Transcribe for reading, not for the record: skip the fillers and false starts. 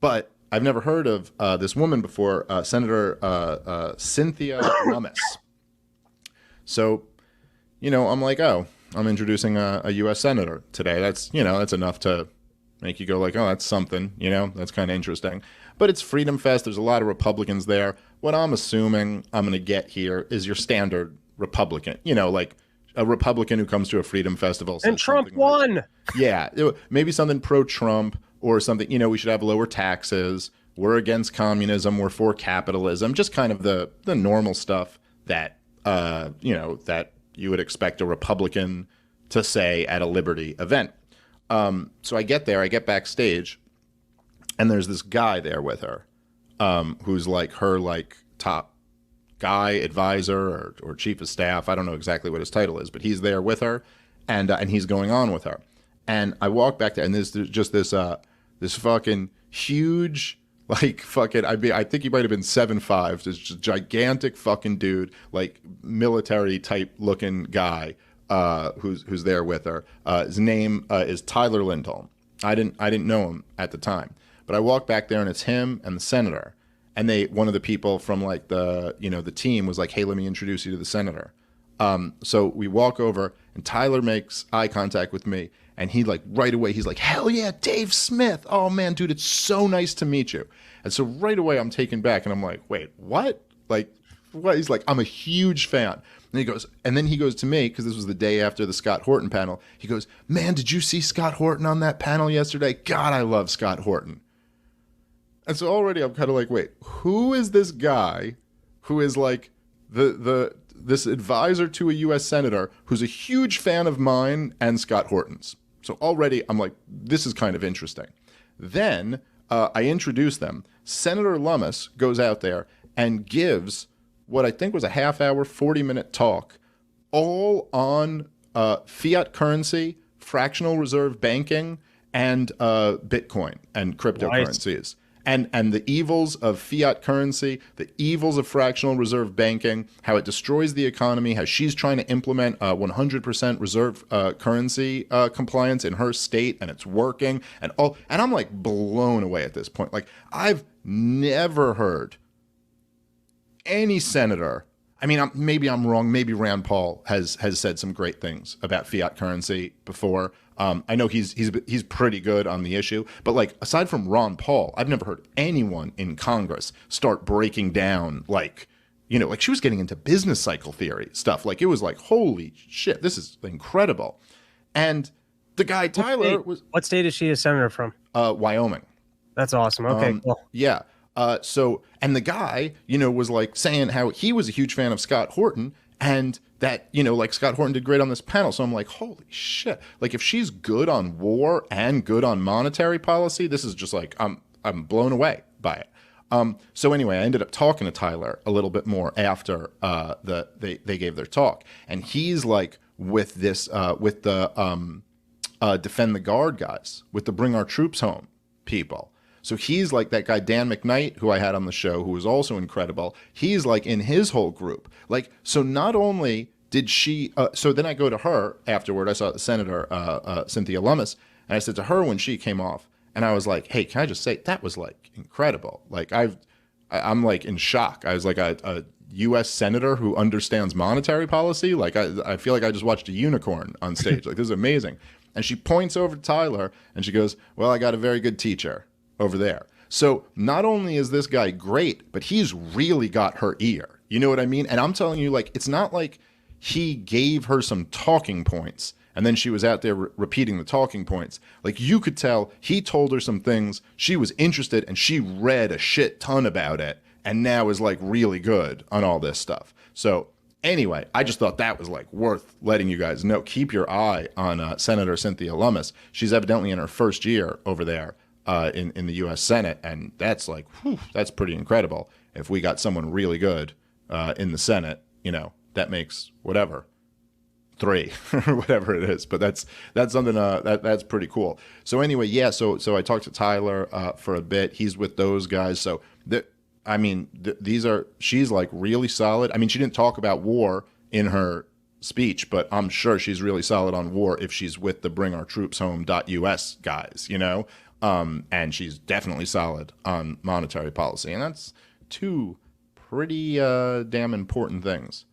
But I've never heard of this woman before, Senator Cynthia Lummis. So, I'm like, oh, I'm introducing a U.S. senator today. That's enough to make you go like, oh, that's something, that's kind of interesting. But it's Freedom Fest. There's a lot of Republicans there. What I'm assuming I'm going to get here is your standard Republican, like a Republican who comes to a Freedom Festival. And Trump won. Like, yeah, maybe something pro-Trump or something, we should have lower taxes. We're against communism. We're for capitalism. Just kind of the normal stuff that, that you would expect a Republican to say at a Liberty event. So I get there, I get backstage, and there's this guy there with her, who's like her top guy, advisor, or chief of staff. I don't know exactly what his title is, but he's there with her, and he's going on with her. And I walk back there, and there's just this fucking huge, I think he might have been 7'5", this gigantic fucking dude, like military type looking guy, who's there with her. His name is Tyler Lindholm. I didn't know him at the time, but I walk back there and it's him and the senator. And one of the people from the team was like, hey, let me introduce you to the senator. So we walk over and Tyler makes eye contact with me. And he right away, he's like, hell yeah, Dave Smith. Oh man, dude, it's so nice to meet you. And so right away I'm taken back and I'm like, wait, what? What? He's like, I'm a huge fan. And then he goes to me, because this was the day after the Scott Horton panel. He goes, man, did you see Scott Horton on that panel yesterday? God, I love Scott Horton. And so already I'm kind of like, wait, who is this guy who is like this advisor to a U.S. senator who's a huge fan of mine and Scott Horton's? So already I'm like, this is kind of interesting. Then I introduce them. Senator Lummis goes out there and gives what I think was a half-hour, 40-minute talk all on fiat currency, fractional reserve banking, and Bitcoin and cryptocurrencies. Nice. And the evils of fiat currency, the evils of fractional reserve banking, how it destroys the economy, how she's trying to implement 100% reserve currency compliance in her state, and it's working, and I'm like blown away at this point. Like, I've never heard any senator. I mean, maybe I'm wrong. Maybe Rand Paul has said some great things about fiat currency before. I know he's pretty good on the issue, but aside from Ron Paul, I've never heard anyone in Congress start breaking down she was getting into business cycle theory stuff. It was like, holy shit, this is incredible. And the guy Tyler what state is she a senator from? Wyoming. That's awesome. Okay, cool. Yeah. And the guy, was saying how he was a huge fan of Scott Horton, and that, Scott Horton did great on this panel. So I'm like, holy shit. If she's good on war and good on monetary policy, this is just I'm blown away by it. So anyway, I ended up talking to Tyler a little bit more after they gave their talk. And he's with this, with the Defend the Guard guys, with the Bring Our Troops Home people. So he's like that guy, Dan McKnight, who I had on the show, who was also incredible. He's in his whole group. So not only did she, so then I go to her afterward. I saw the Senator Cynthia Lummis, and I said to her when she came off, and I was like, hey, can I just say, that was incredible. I'm in shock. I was like a U.S. senator who understands monetary policy. I feel like I just watched a unicorn on stage. This is amazing. And she points over to Tyler, and she goes, well, I got a very good teacher over there. So not only is this guy great, but he's really got her ear. You know what I mean? And I'm telling you, it's not like he gave her some talking points and then she was out there repeating the talking points. You could tell he told her some things, she was interested, and she read a shit ton about it, and now is really good on all this stuff. So anyway, I just thought that was worth letting you guys know. Keep your eye on Senator Cynthia Lummis. She's evidently in her first year over there. In the U.S. Senate, and that's that's pretty incredible. If we got someone really good in the Senate, that makes whatever 3 or whatever it is. But that's something that's pretty cool. So anyway, yeah. So I talked to Tyler for a bit. He's with those guys. So she's really solid. I mean, she didn't talk about war in her speech, but I'm sure she's really solid on war if she's with the Bring Our Troops Home.us guys, And she's definitely solid on monetary policy. And that's two pretty damn important things